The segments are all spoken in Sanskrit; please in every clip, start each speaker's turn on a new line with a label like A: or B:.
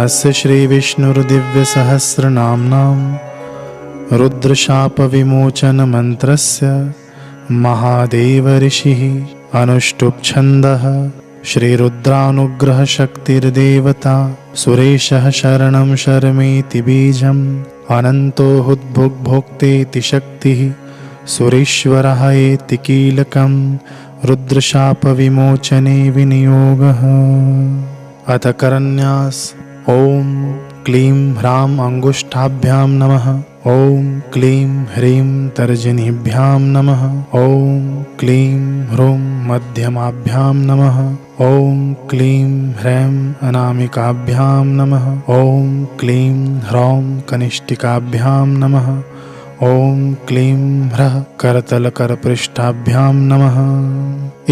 A: नमस्य श्रीविष्णुर्दिव्यसहस्रनाम्नां रुद्रशापविमोचनमन्त्रस्य महादेव ऋषिः अनुष्टुप् छन्दः श्रीरुद्रानुग्रहशक्तिर्देवता सुरेशः शरणं शर्मेति बीजम् अनन्तो हुद्भुग्भोक्तेति शक्तिः सुरेश्वरः एति कीलकम् रुद्रशापविमोचने विनियोगः। अथ करन्यास। ॐ क्लीं ह्रां अंगुष्ठाभ्यां नमः। ॐ क्लीं ह्रीं तर्जनीभ्यां नमः। ॐ क्लीं ह्रूं मध्यमाभ्यां नमः। ॐ क्लीं ह्रैं अनामिकाभ्यां नमः। ॐ क्लीं ह्रौं कनिष्ठिकाभ्यां नमः। ॐ क्लीं ह्रः करतलकरपृष्ठाभ्यां नमः।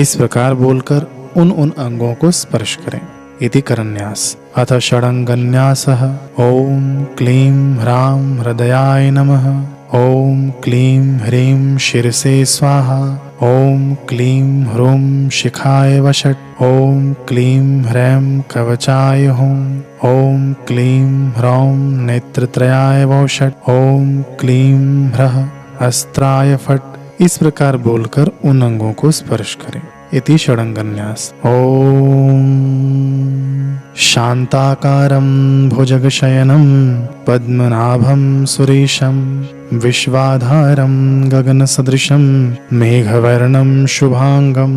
A: इस प्रकार बोलकर उन अंगों को स्पर्श करें। इति करन्यास। अथ षडंगन्यासः। ॐ क्लीं ह्रां हृदयाय नमः। ॐ क्लीं ह्रीं शिरसे स्वाहा। ॐ क्लीं ह्रूं शिखाय वषट्। ॐ क्लीं ह्रैं कवचाय हुं। ॐ क्लीं ह्रौं नेत्रत्रयाय वौषट्। ॐ क्लीं ह्रः अस्त्राय फट्। इस प्रकार बोलकर उन अंगों को स्पर्श करें। इति षडंगन्यास। ॐ शान्ताकारं भुजगशयनं पद्मनाभं सुरेशं विश्वाधारं गगनसदृशं मेघवर्णं शुभांगं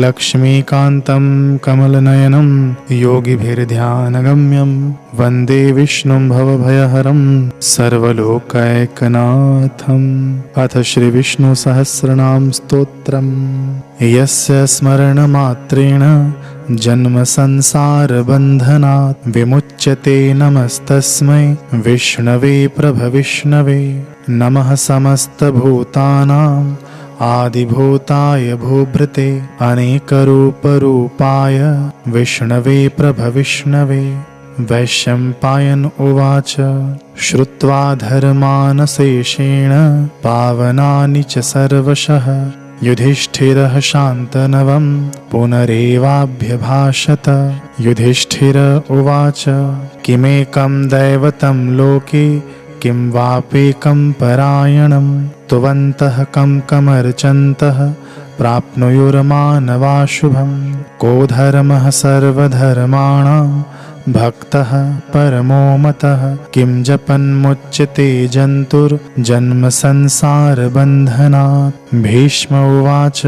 A: लक्ष्मीकान्तं कमलनयनं योगिभिर्ध्यानगम्यं वन्दे विष्णुं भवभयहरं सर्वलोकैकनाथम्। अथ श्रीविष्णुसहस्रनाम स्तोत्रम्। यस्य स्मरणमात्रेण जन्म संसार बंधनात् विमुच्यते नमस्तस्मै विष्णवे प्रभविष्णवे। नमः समस्तभूतानां आदिभूताय भूभृते अनेकरूपरूपाय विष्णवे प्रभविष्णवे। वैशम्पायन उवाच श्रुत्वा धर्मानशेषेण पावनानि च सर्वशः युधिष्ठिरः शान्तनवं पुनरेवाभ्यभाषत। युधिष्ठिर उवाच किमेकं दैवतं लोके किं वापेकं परायणं तुवन्तः कं कमर्चन्तः प्राप्नुयुर्मानवा शुभम्। को धर्मः सर्वधर्माणां भक्तः परमो मतः किं जपन्मुच्यते जन्तुर्जन्म संसार बन्धनात्। भीष्म उवाच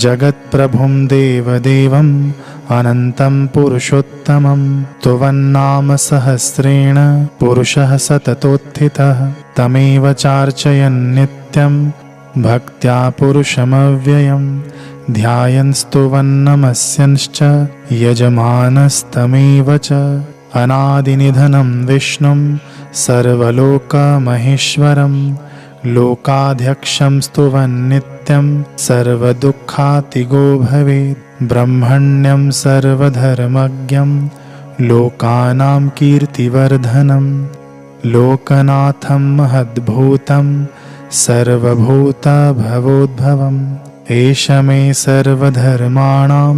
A: जगत्प्रभुं देवदेवम् अनन्तं पुरुषोत्तमं तुवन्नाम सहस्रेण पुरुषः सततोत्थितः तमेव चार्चयन् नित्यं भक्त्या पुरुषमव्ययम् ध्यायन्स्तुवन्नमस्यंश्च यजमानस्तमेव च। अनादिनिधनं विष्णुं सर्वलोकमहेश्वरं लोकाध्यक्षं स्तुवन्नित्यं सर्वदुःखातिगो भवेत्। ब्रह्मण्यं सर्वधर्मज्ञं लोकानां कीर्तिवर्धनं लोकनाथं महद्भूतं सर्वभूतभवोद्भवम्। एष मे सर्वधर्माणां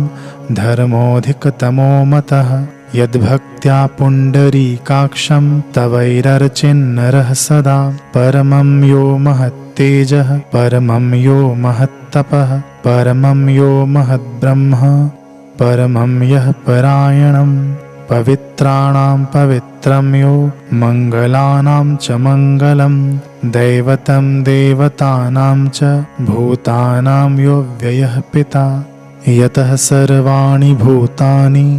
A: धर्मोऽधिकतमो मतः यद्भक्त्या पुण्डरीकाक्षं तवैरर्चिन्नरः सदा। परमं यो महत्तेजः परमं यो महत्तपः परमं यो महद्ब्रह्म परमं यः परायणं पवित्राणां पवित्रं यो मङ्गलानां च मङ्गलं दैवतं देवतानां च भूतानां यो व्ययः पिता। यतः सर्वाणि भूतानि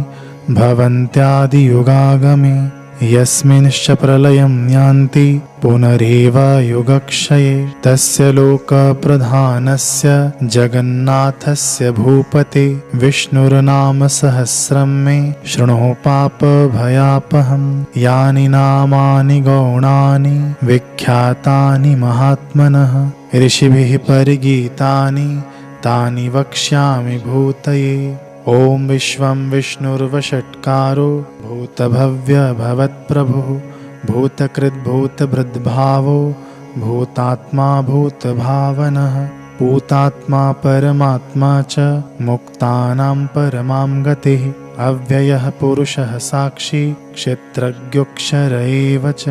A: भवन्त्यादियुगागमे यस्मिंश्च प्रलयं यान्ति पुनरेव युगक्षये। तस्य लोकप्रधानस्य जगन्नाथस्य भूपते विष्णुर्नाम सहस्रं मे शृणु पापभयापहम्। यानि नामानि गौणानि विख्यातानि महात्मनः ऋषिभिः परिगीतानि तानि वक्ष्यामि भूतये। ॐ विश्वं विष्णुर्वषट्कारो भूतभव्यभवत्प्रभुः भूतकृद्भूतभृद्भावो भूतात्मा भूतभावनः भूतात्मा परमात्मा च मुक्तानां परमां गतिः अव्ययः पुरुषः साक्षी क्षेत्रज्ञोऽक्षर एव च।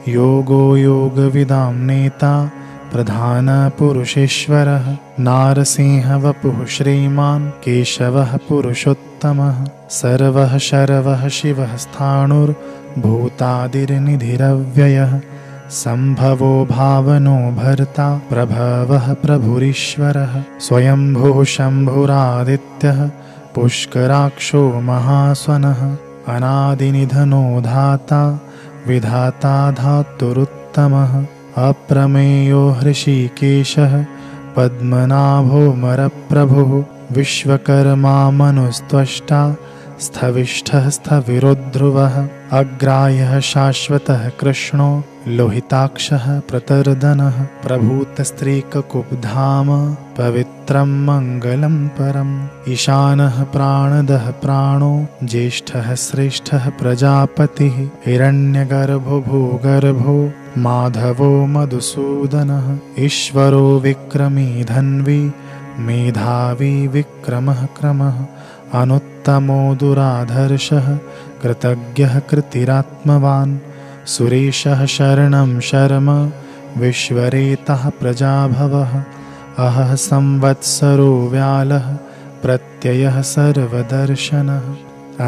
A: योगो योगविदां नेता प्रधानपुरुषेश्वरः। नारसिंह वपुः श्रीमान् केशवः पुरुषोत्तमः। सर्वः शर्वः शिवः स्थाणुर्भूतादिर्निधिरव्ययः। सम्भवो भावनो भर्ता प्रभवः प्रभुरीश्वरः। स्वयंभुः शम्भुरादित्यः पुष्कराक्षो महास्वनः। अनादिनिधनो धाता विधाता धातुरुत्तमः। अप्रमेयो हृषीकेशः पद्मनाभोऽमरप्रभुः। विश्वकर्मा मनुस्त्वष्टा स्थविष्ठः स्थविरोध्रुवः। अग्राह्यः शाश्वतः कृष्णो लोहिताक्षः प्रतर्दनः। प्रभूतस्त्रीककुब्धाम पवित्रं मङ्गलं परम्। ईशानः प्राणदः प्राणो ज्येष्ठः श्रेष्ठः प्रजापतिः। हिरण्यगर्भो भूगर्भो माधवो मधुसूदनः। ईश्वरो विक्रमी धन्वी मेधावी विक्रमः क्रमः। अनुत्तमो दुराधर्षः कृतज्ञः कृतिरात्मवान्। सुरेशः शरणं शर्म विश्वरेतः प्रजाभवः। अहः संवत्सरो व्यालः प्रत्ययः सर्वदर्शनः।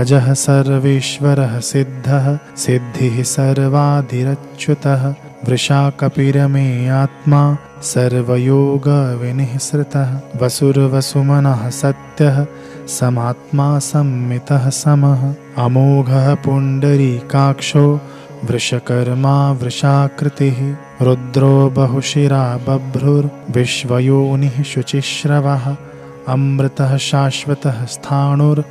A: अजः सर्वेश्वरः सिद्धः सिद्धिः सर्वाधिरच्युतः। वृषाकपिरमे आत्मा सर्वयोगविनिःसृतः। वसुर्वसुमनः सत्यः समात्मा सम्मितः समः। अमोघः पुण्डरीकाक्षो वृषकर्मा वृषाकृतिः। रुद्रो बहुशिरा बभ्रुर्विश्वयोनिः शुचिश्रवः। अमृतः शाश्वतः स्थाणुर्वरारोहो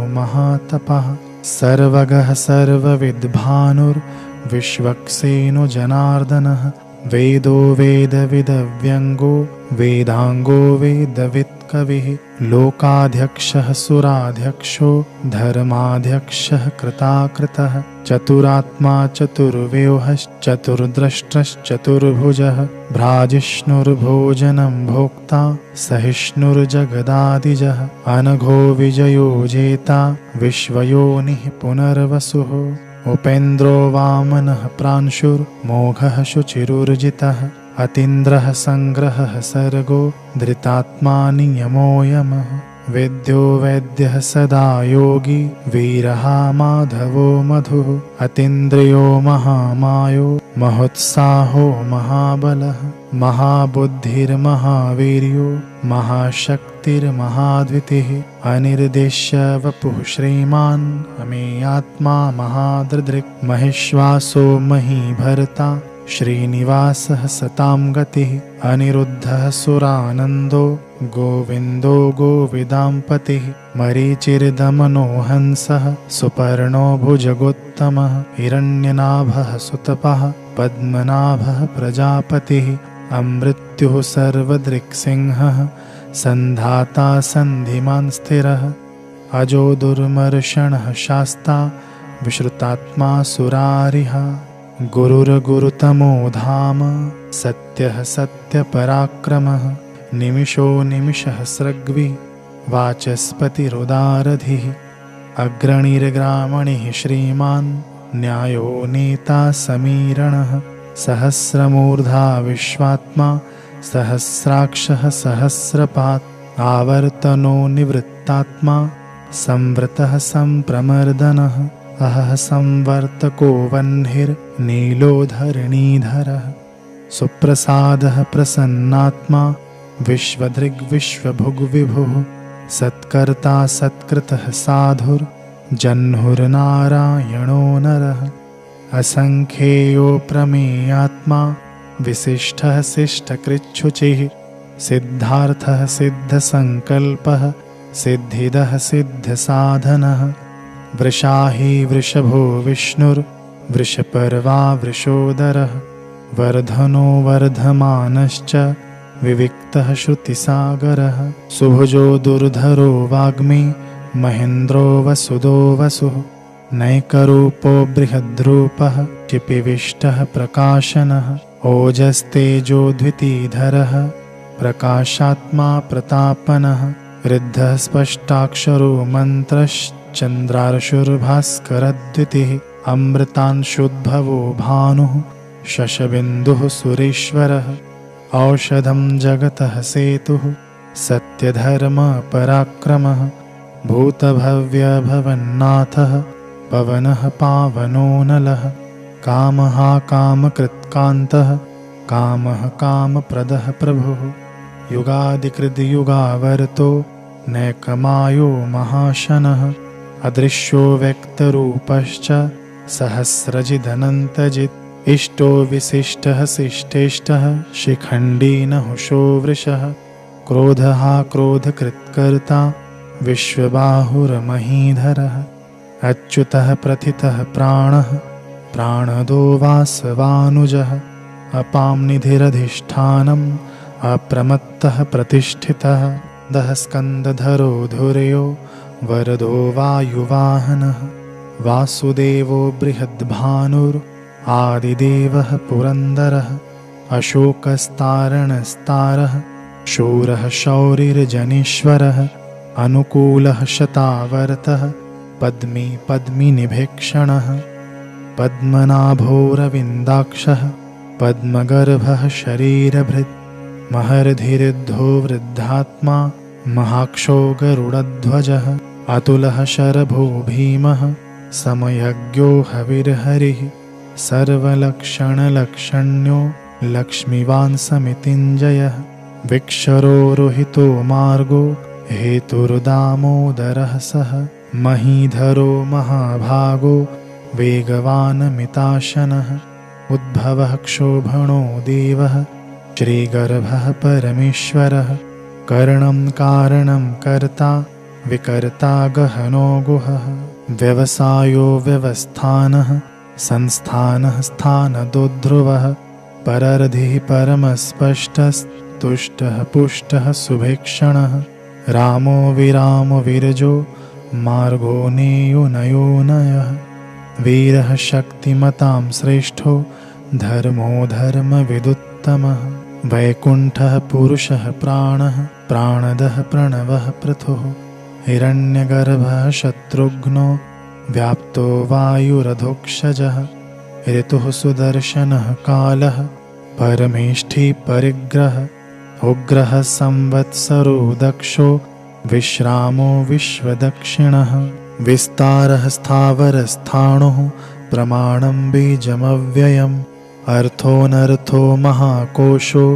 A: महातपः। सर्वगः सर्वविद्भानुर्विश्वक्सेनो जनार्दनः। वेदो वेदविदव्यङ्गो वेदाङ्गो वेदवित्कविः। लोकाध्यक्षः सुराध्यक्षो धर्माध्यक्षः कृताकृतः। चतुरात्मा चतुर्व्यूहश्चतुर्द्रष्टश्चतुर्भुजः। भ्राजिष्णुर्भोजनं भोक्ता सहिष्णुर्जगदादिजः। अनघो विजयो जेता विश्वयोनिः पुनर्वसुः। उपेन्द्रो वामनः प्रांशुर्मोघः शुचिरुर्जितः। अतीन्द्रः सङ्ग्रहः सर्गो धृतात्मा नियमो यमः। वेद्यो वैद्यः सदा योगी वीरः माधवो मधुः। अतीन्द्रियो महामायो महोत्साहो महाबलः। महाबुद्धिर्महावीर्यो महाशक्तिर्महाद्वितिः। अनिर्देश्य वपुः श्रीमान् अमेयात्मा महादृदृक्। महिश्वासो महीभर्ता श्रीनिवासः सतां गतिः। अनिरुद्धः सुरानन्दो गोविन्दो गोविदाम्पतिः। मरीचिर्दमनो हंसः सुपर्णो भुजगोत्तमः। हिरण्यनाभः सुतपः पद्मनाभः प्रजापतिः। अमृत्युः सर्वदृक्सिंहः सन्धाता सन्धिमान् स्थिरः। अजो दुर्मर्षणः शास्ता विश्रुतात्मा सुरारिः। गुरुर्गुरुतमो धाम सत्यः सत्यपराक्रमः। निमिषो निमिषः सृग्वी वाचस्पतिरुदारधिः। अग्रणीर्ग्रामणिः श्रीमान् न्यायो नेता समीरणः। सहस्रमूर्धा विश्वात्मा सहस्राक्षः सहस्रपात्। आवर्तनो निवृत्तात्मा संवृतः सम्प्रमर्दनः। अहः संवर्तको वह्निर्नीलो धरणीधरः। सुप्रसादः प्रसन्नात्मा विश्वधृग्विश्वभुग्विभुः। सत्कर्ता सत्कृतः साधुर्जह्नुर्नारायणो नरः। असङ्ख्येयो प्रमेयात्मा विशिष्टः शिष्टकृच्छुचिः। सिद्धार्थः सिद्धसङ्कल्पः सिद्धिदः सिद्धसाधनः। वृषाही वृषभो विष्णुर्वृषपर्वा वृषोदरः। वर्धनो वर्धमानश्च विविक्तः श्रुतिसागरः। सुभुजो दुर्धरो वाग्मी महेन्द्रो वसुदो वसुः। नैकरूपो बृहद्रूपः क्षिपिविष्टः प्रकाशनः। ओजस्तेजो द्वितीधरः प्रकाशात्मा प्रतापनः। ऋद्धः स्पष्टाक्षरो मन्त्रश्चन्द्रार्षुर्भास्करद्युतिः अमृतांशुद्भवो भानुः शशबिन्दुः सुरेश्वरः औषधं जगतः सेतुः सत्यधर्मपराक्रमः भूतभव्यभवन्नाथः पवनः पावनो नलः कामः कामकृत्कान्तः कामः कामप्रदः प्रभुः युगादिकृद्युगावर्तो नैकमायो महाशनः अदृश्यो व्यक्तरूपश्च सहस्रजिदनन्तजित् इष्टो विशिष्टः शिष्टेष्टः शिखण्डी नहुषो वृषः क्रोधः क्रोधकृत्कर्ता विश्वबाहुर्महीधरः अच्युतः प्रथितः प्राणः प्राणदो वासवानुजः अपां निधिरधिष्ठानम् अप्रमत्तः प्रतिष्ठितः दः स्कन्दधरो धुर्यो वरदो वायुवाहनः वासुदेवो बृहद्भानुर् आदिदेवः पुरन्दरः अशोकस्तारणस्तारः शूरः शौरिर्जनीश्वरः अनुकूलः शतावर्तः पद्मी पद्मिनिभीक्षणः पद्मनाभोरविन्दाक्षः पद्मगर्भः शरीरभृत् महर्धिरुद्धो वृद्धात्मा महाक्षो गरुडध्वजः अतुलः शरभो भीमः समयज्ञो हविर्हरिः सर्वलक्षणलक्षण्यो लक्ष्मीवान् समितिञ्जयः विक्षरो रोहितो मार्गो हेतुर्दामोदरः सः महीधरो महाभागो वेगवानमिताशनः उद्भवः क्षोभणो देवः श्रीगर्भः परमेश्वरः करणं कारणं कर्ता विकर्ता गहनो गुहः व्यवसायो व्यवस्थानः संस्थानः स्थानदोद्ध्रुवः परर्धिः परमस्पष्टस्तुष्टः पुष्टः सुभीक्षणः रामो विरामो विरजो मार्गो नेयो नयो नयः वीरः शक्तिमतां श्रेष्ठो धर्मो धर्मविदुत्तमः वैकुण्ठः पुरुषः प्राणः प्राणदः प्रणवः पृथुः हिरण्यगर्भः शत्रुघ्नो व्याप्तो वायुरधोक्षजः ऋतुः सुदर्शनः कालः परमेष्ठी परिग्रह उग्रः संवत्सरो दक्षो विश्रामो विश्वदक्षिणः विस्तारः स्थावरस्थाणुः प्रमाणं बीजमव्ययम् अर्थोऽनर्थो महाकोशो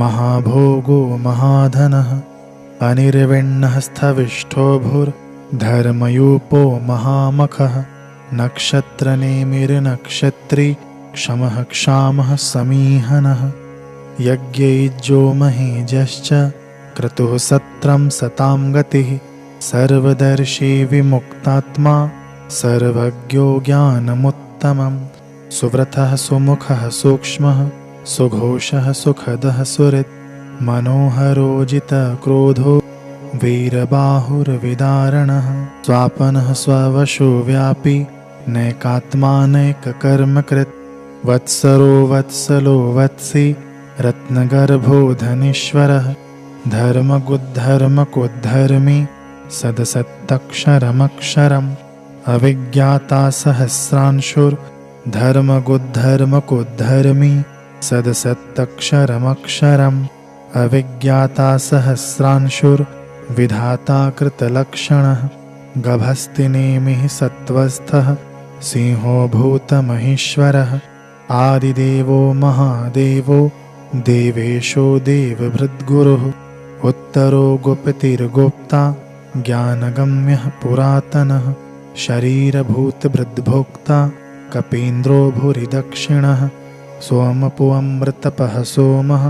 A: महाभोगो महाधनः अनिर्विण्णः स्थविष्ठो भूर्धर्मयूपो महामखः नक्षत्रनेमिर्नक्षत्री क्षमः क्षामः समीहनः यज्ञैज्यो महीजश्च क्रतुः सत्रं सतां गतिः सर्वदर्शी विमुक्तात्मा सर्वज्ञो ज्ञानमुत्तमम् सुव्रतः सुमुखः सूक्ष्मः सुघोषः सुखदः सुहृत् मनोहरोजितक्रोधो वीरबाहुर्विदारणः स्वापनः स्ववशो व्यापी नैकात्मानैककर्मकृत् वत्सरो वत्सलो वत्सी रत्नगर्भो धनीश्वरः धर्मगुद्धर्मकोद्धर्मी सदसत्तक्षरमक्षरम् अविज्ञाता सहस्रांशुर्धर्मगुद्धर्मकोद्धर्मी सदसत्तक्षरमक्षरम् अविज्ञाता सहस्रांशुर्विधाता कृतलक्षणः गभस्तिनेमिः सत्त्वस्थः सिंहो भूतमहेश्वरः आदिदेवो महादेवो देवेशो देवभृद्गुरुः उत्तरो गुप्तिर्गोप्ता ज्ञानगम्यः पुरातनः शरीरभूतभृद्भोक्ता कपीन्द्रो भूरि दक्षिणः सोमपुऽमृतपः सोमः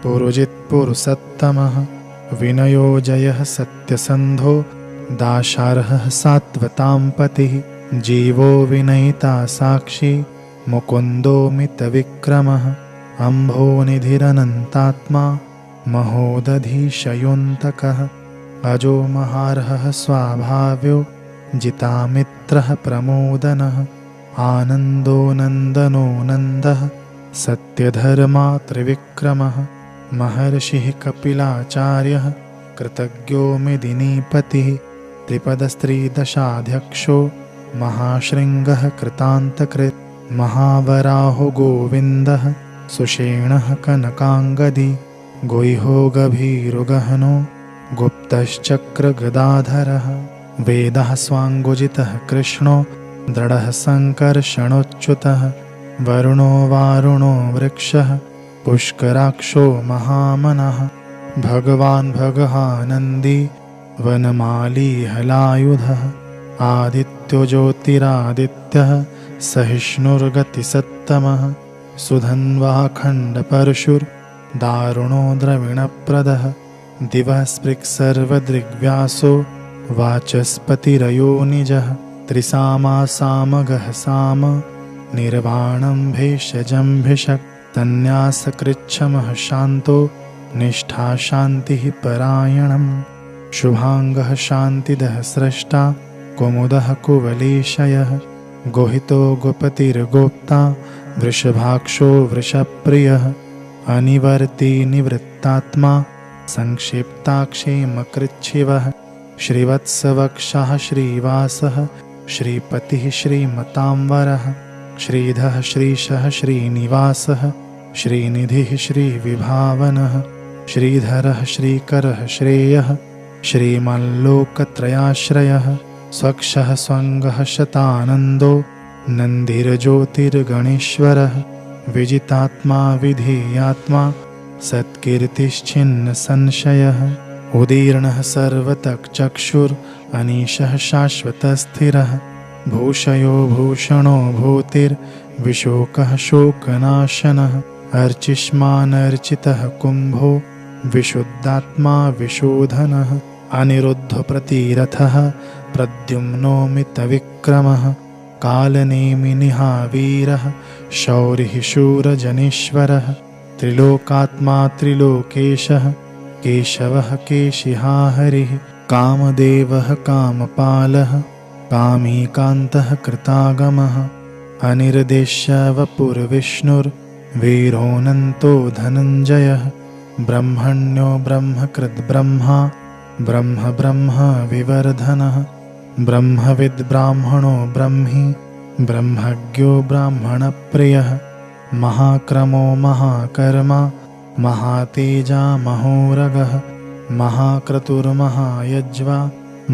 A: पुरुजित्पुरुषत्तमः विनयो जयः सत्यसन्धो दाशार्हः सात्वतां पतिः जीवो विनयिता साक्षी मुकुन्दो मितविक्रमः अम्भोनिधिरनन्तात्मा महोदधीशयोऽन्तकः अजो महार्हः स्वाभाव्यो जितामित्रः प्रमोदनः आनन्दो नन्दनो नन्दः सत्यधर्मा त्रिविक्रमः महर्षिः कपिलाचार्यः कृतज्ञो मिदिनीपतिः त्रिपदस्त्रीदशाध्यक्षो महाशृङ्गः कृतान्तकृत् महावराहो गोविन्दः सुषेणः कनकाङ्गदी गुह्यो गभीरुगहनो गुप्तश्चक्रगदाधरः वेदः स्वाङ्गुजितः कृष्णो दृढः सङ्कर्षणोच्युतः वरुणो वारुणो वृक्षः पुष्कराक्षो महामनः भगवान् भगहानन्दी वनमाली हलायुधः आदित्यो ज्योतिरादित्यः सहिष्णुर्गतिसत्तमः सुधन्वः खण्डपरशुर्दारुणो द्रविणप्रदः दिवः स्पृक्सर्वदृग्व्यासो वाचस्पतिरयो निजः त्रिसामा सामगः साम निर्वाणं भेषजं भिषक् तन्यासकृच्छमः शान्तो निष्ठा शान्तिः परायणम् शुभाङ्गः शान्तिदः स्रष्टा कुमुदः कुवलेशयः गोहितो गोपतिर्गोप्ता वृषभाक्षो वृषप्रियः अनिवर्ती निवृत्तात्मा संक्षिप्ताक्षेमकृच्छिवः श्रीवत्सवक्षः श्रीवासः श्रीपतिः श्रीमतांवरः श्रीधः श्रीशः श्रीनिवासः श्रीनिधिः श्रीविभावनः श्रीधरः श्रीकरः श्रेयः श्रीमल्लोकत्रयाश्रयः स्वक्षः स्वङ्गः शतानन्दो नन्दिर्ज्योतिर्गणेश्वरः विजितात्मा विधेयात्मा सत्कीर्तिश्छिन्नसंशयः उदीर्णः सर्वतक्चक्षुरनीशः शाश्वतस्थिरः भूषयो भूषणो भूतिर्विशोकः शोकनाशनः अर्चिष्मानर्चितः कुम्भो विशुद्धात्मा विशोधनः अनिरुद्धप्रतिरथः प्रद्युम्नोमितविक्रमः कालनेमिनिहावीरः शौरिः शूरजनीश्वरः त्रिलोकात्मा त्रिलोकेशः केशवः केशिहा हरिः कामदेवः कामपालः कामीकान्तः कृतागमः अनिर्देश्य वपुर्विष्णुर्वीरोऽनन्तो धनञ्जयः ब्रह्मण्यो ब्रह्मकृद्ब्रह्मा ब्रह्म ब्रह्म विवर्धनः ब्रह्मविद् ब्राह्मणो ब्रह्मी ब्रह्मज्ञो ब्राह्मणप्रियः महाक्रमो महाकर्मा महातेजा महोरगः महाक्रतुर्महायज्वा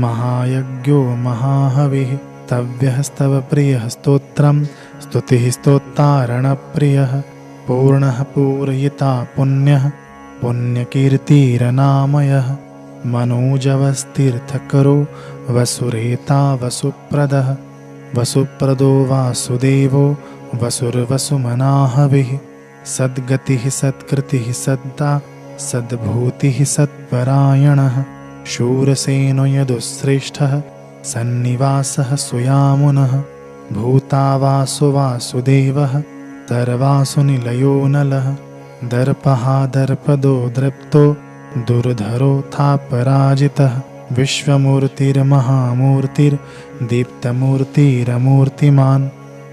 A: महायज्ञो महाहविः तव्यस्तव प्रियः स्तोत्रं स्तुतिः स्तोत्तारणप्रियः पूर्णः पूरयिता पुण्यः पुण्यकीर्तिरनामयः मनोजवस्तीर्थकरो वसुरेता वसुप्रदः वसुप्रदो वासुदेवो वसुर्वसुमनाहविः सद्गतिः सत्कृतिः सद्दा सद्भूतिः सत्परायणः शूरसेनो यदुश्रेष्ठः सन्निवासः सुयामुनः भूतावासो वासुदेवः सर्वासु निलयो नलः दर्पः दर्पदो दृप्तो दुर्धरोऽथापराजितः विश्वमूर्तिर्महामूर्तिर्दीप्तमूर्तिरमूर्तिमान्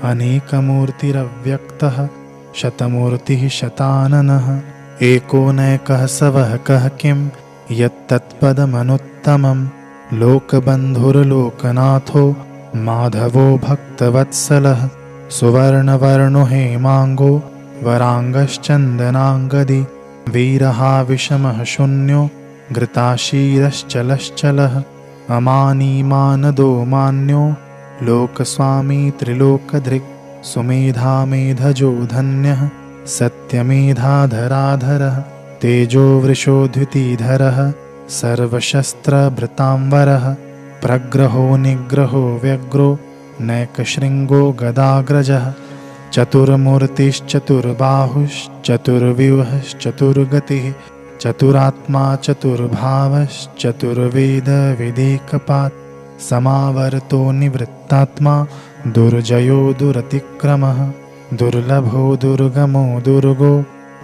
A: अनेकमूर्तिरव्यक्तः शतमूर्तिः शताननः एकोनैकः सवः कः किं यत्तत्पदमनुत्तमं लोकबन्धुर्लोकनाथो माधवो भक्तवत्सलः सुवर्णवर्णो हेमाङ्गो वराङ्गश्चन्दनाङ्गदी वीरः विषमः शून्यो घृताशीरश्चलश्चलः अमानीमानदो मान्यो लोकस्वामी त्रिलोकधृक् सुमेधामेधजो धन्यः सत्यमेधाधराधरः तेजो वृषोद्युतिधरः सर्वशस्त्रभृतांवरः प्रग्रहो निग्रहो व्यग्रो नैकशृङ्गो गदाग्रजः चतुर्मूर्तिश्चतुर्बाहुश्चतुर्व्यूहश्चतुर्गतिः चतुरात्मा चतुर्भावश्चतुर्वेदविदेकपात् समावर्तो निवृत्तात्मा दुर्जयो दुरतिक्रमः दुर्लभो दुर्गमो दुर्गो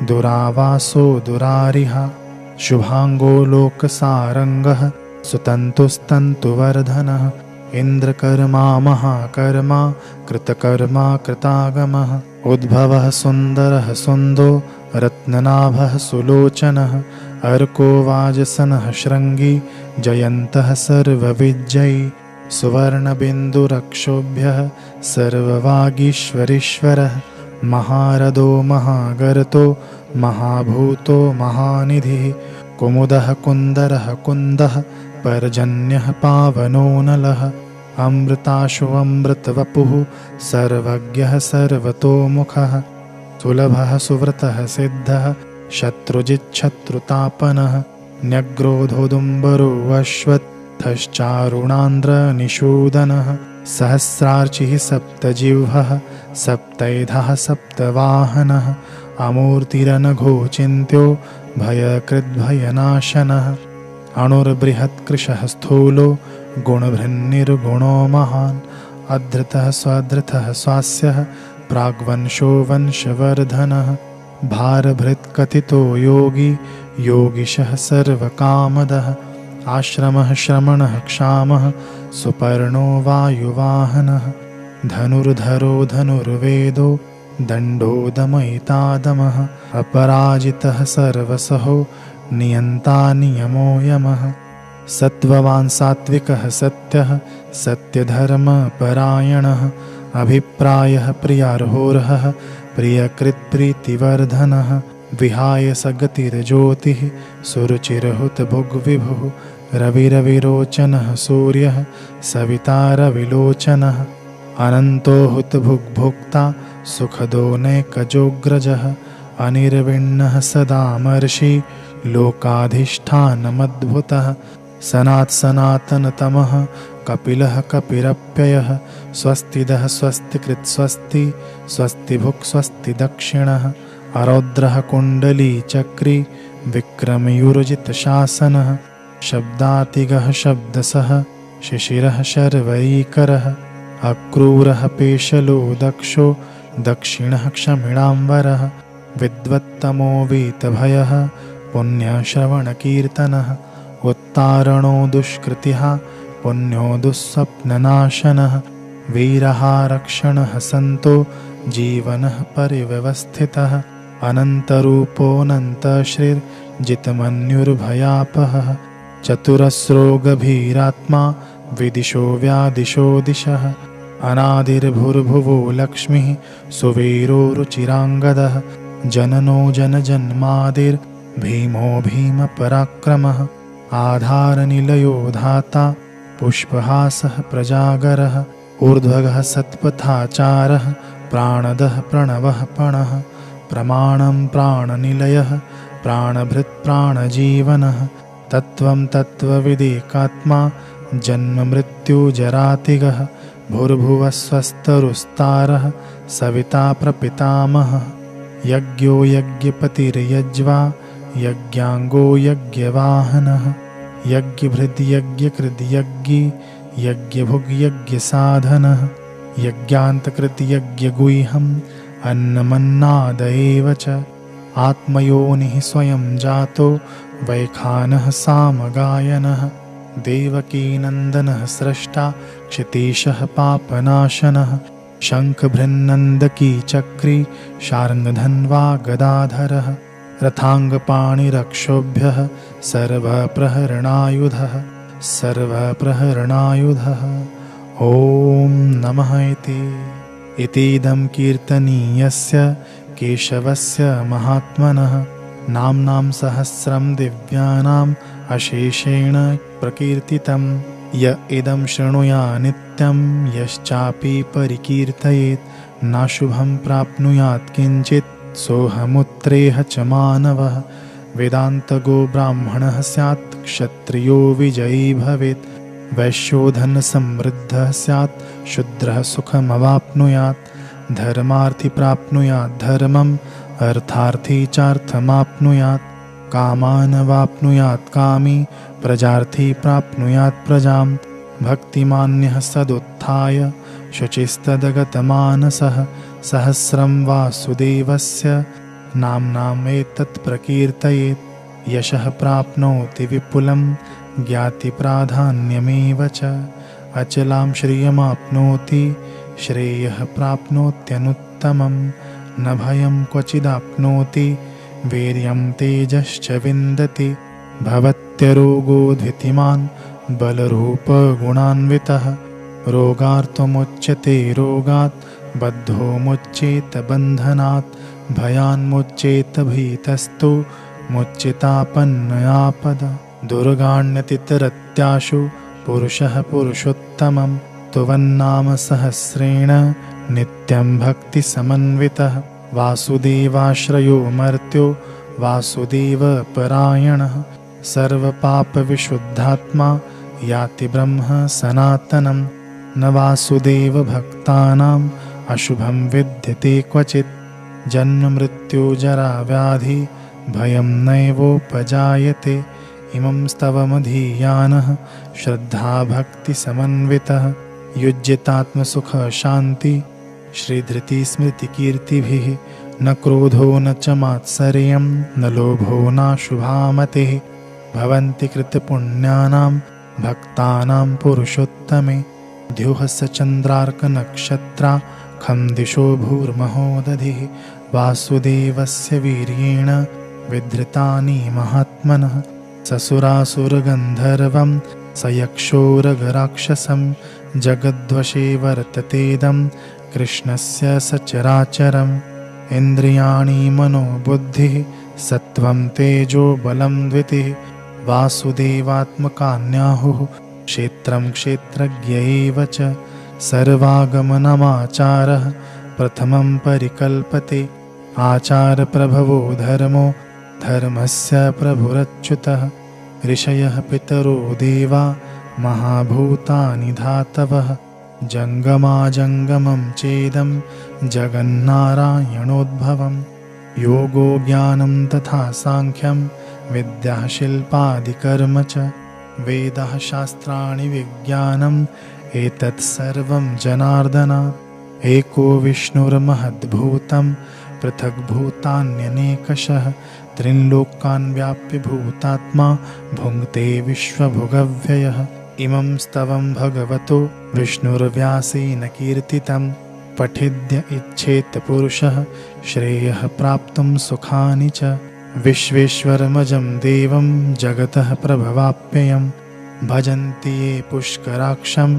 A: दुरावासो दुरारिः शुभाङ्गो लोकसारङ्गः सुतन्तुस्तन्तुवर्धनः इन्द्रकर्मा महाकर्मा कृतकर्मा कृतागमः उद्भवः सुन्दरः सुन्दो रत्ननाभः सुलोचनः अर्को वाजसनः शृङ्गी जयन्तः सर्वविजयी सुवर्णबिन्दुरक्षोभ्यः सर्ववागीश्वरीश्वरः महारथो महागर्तो महाभूतो महानिधिः कुमुदः कुन्दरः कुन्दः पर्जन्यः पावनो नलः अमृताशु अमृतवपुः सर्वज्ञः सर्वतोमुखः सुलभः सुव्रतः सिद्धः शत्रुजिच्छत्रुतापनः न्यग्रोधोदुम्बरो अश्वत्थश्चारुणान्द्रनिषूदनः सहस्रार्चिः सप्तजिह्वः सप्तैधः सप्तवाहनः अमूर्तिरनघोचिन्त्यो भयकृद्भयनाशनः अणुर्बृहत्कृशः स्थूलो गुणभृन्निर्गुणो महान् अधृतः स्वधृतः स्वास्यः प्राग्वंशो वंशवर्धनः भारभृत्कथितो योगी योगिशः सर्वकामदः आश्रमः श्रमणः क्षामः सुपर्णो वायुवाहनः धनुर्धरो धनुर्वेदो दण्डो दमयितादमः अपराजितः सर्वसहो नियन्ता नियमो यमः सत्त्ववान् सात्विकः सत्यः सत्यधर्मपरायणः अभिप्रायः प्रियार्होर्हः प्रियकृत्प्रीतिवर्धनः विहाय सगतिर्ज्योतिः सुरुचिर्हुतभुग्विभुः रविरविरोचनः सूर्यः सविता रविलोचनः अनन्तो हुतभुग्भोक्ता सुखदो नैकजोग्रजः अनिर्विण्णः सदामर्षि लोकाधिष्ठानमद्भुतः सनातनतमः कपिलः कपिरप्ययः स्वस्तिदः स्वस्तिकृत् स्वस्ति स्वस्तिभुक् स्वस्ति दक्षिणः अरौद्रः कुण्डलीचक्री विक्रमयुर्जितशासनः शब्दातिगः शब्दसः शिशिरः शर्वरीकरः अक्रूरः पेशलो दक्षो दक्षिणः क्षमिणाम्बरः विद्वत्तमो वीतभयः पुण्यश्रवणकीर्तनः उत्तारणो दुष्कृतिः पुण्यो दुःस्वप्ननाशनः वीरः रक्षणः सन्तो जीवनः परिव्यवस्थितः अनन्तरूपोऽनन्तश्रीर्जितमन्युर्भयापहः चतुरस्रो गभीरात्मा विदिशो व्यादिशो दिशः अनादिर्भुर्भुवो लक्ष्मीः सुवीरो रुचिराङ्गदः जननो जनजन्मादिर्भीमो भीमपराक्रमः आधारनिलयो धाता पुष्पहासः प्रजागरः ऊर्ध्वगः सत्पथाचारः प्राणदः प्रणवः पणः प्रमाणं प्राणनिलयः प्राणभृत्प्राणजीवनः तत्त्वं तत्त्वविदेकात्मा जन्ममृत्युजरातिगः भूर्भुवस्वस्तरुस्तारः सविता प्रपितामहः यज्ञो यज्ञपतिर्यज्वा यज्ञाङ्गो यज्ञवाहनः यज्ञभृद्यज्ञकृद्यज्ञी यज्ञभुग्यज्ञसाधनः यज्ञान्तकृद्यज्ञगुह्यम् अन्नमन्नाद एव च आत्मयोनिः स्वयं जातो वैखानः सामगायनः देवकीनन्दनः स्रष्टा क्षितीशः पापनाशनः शङ्खभृन्नन्दकी चक्री शार्ङ्गधन्वा गदाधरः रथाङ्गपाणिरक्षोभ्यः सर्वप्रहरणायुधः सर्वप्रहरणायुधः ॐ नमः इतीदं कीर्तनीयस्य केशवस्य महात्मनः नाम्नां सहस्रं दिव्यानाम् अशेषेण प्रकीर्तितं य इदं शृणुया नित्यं यश्चापि परिकीर्तयेत् नाशुभं प्राप्नुयात् किञ्चित् सोऽहमुत्रेह च मानवः वेदान्तगो ब्राह्मणः स्यात् क्षत्रियो विजयी भवेत् वैश्यो धनसमृद्धः स्यात् शूद्रः सुखमवाप्नुयात् धर्मार्थी प्राप्नुयात् धर्मम् अर्थार्थी चार्थमाप्नुयात् कामानवाप्नुयात् कामी प्रजार्थी प्राप्नुयात् प्रजां भक्तिमान्यः सदुत्थाय शुचिस्तदगतमानसः सहस्रं वासुदेवस्य नाम्नामेतत् प्रकीर्तयेत् यशः प्राप्नोति विपुलं ज्ञातिप्राधान्यमेव च अचलां श्रियमाप्नोति श्रेयः प्राप्नोत्यनुत्तमं न भयं क्वचिदाप्नोति वीर्यं तेजश्च विन्दति भवत्यरोगोऽधृतिमान् बलरूपगुणान्वितः रोगार्तमुच्यते रोगात् बद्धो मुच्येत बन्धनात् भयान्मुच्येत भीतस्तु मुच्यतापन्नयापद दुर्गाण्यतितरत्याशु पुरुषः पुरुषोत्तमं तुवन्नाम सहस्रेण नित्यं भक्तिसमन्वितः वासुदेवाश्रयो मर्त्यो वासुदेवपरायणः सर्वपापविशुद्धात्मा याति ब्रह्म सनातनं न वासुदेवभक्तानाम् अशुभं विद्यते क्वचित् जन्ममृत्युजराव्याधि भयं नैवोपजायते इमं स्तवमधीयानः श्रद्धाभक्तिसमन्वितः युज्यतात्मसुखशान्ति श्रीधृतिस्मृतिकीर्तिभिः न क्रोधो न च मात्सर्यं न लोभो नाशुभामतिः भवन्ति कृतपुण्यानां भक्तानां पुरुषोत्तमे द्युः स चन्द्रार्कनक्षत्राखं दिशो भूर्महोदधिः वासुदेवस्य वीर्येण विधृतानि महात्मनः ससुरासुरगन्धर्वं स यक्षोरगराक्षसं जगद्वशे वर्ततेदं कृष्णस्य सचराचरम् इन्द्रियाणि मनोबुद्धिः सत्त्वं तेजो बलं द्वितिः वासुदेवात्मकान्याहुः क्षेत्रं क्षेत्रज्ञ एव च सर्वागमनमाचारः प्रथमं परिकल्पते आचारप्रभवो धर्मो धर्मस्य प्रभुरच्युतः ऋषयः पितरो देवा महाभूतानि धातवः जङ्गमाजङ्गमं चेदं जगन्नारायणोद्भवं योगो ज्ञानं तथा साङ्ख्यं विद्या शिल्पादिकर्म च वेदः शास्त्राणि विज्ञानम् एतत् सर्वं जनार्दनात् एको विष्णुर्महद्भूतं पृथग्भूतान्यनेकशः त्रिलोकान् व्याप्य भूतात्मा भुङ्क्ते विश्वभुगव्ययः इमं स्तवं भगवतो विष्णुर्व्यासेन कीर्तितं पठिद्य इच्छेत पुरुषः श्रेयः प्राप्तुं सुखानि च विश्वेश्वरमजं देवं जगतः प्रभवाप्ययं भजन्ति ये पुष्कराक्षं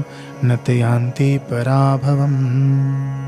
A: न ते यान्ति पराभवम्।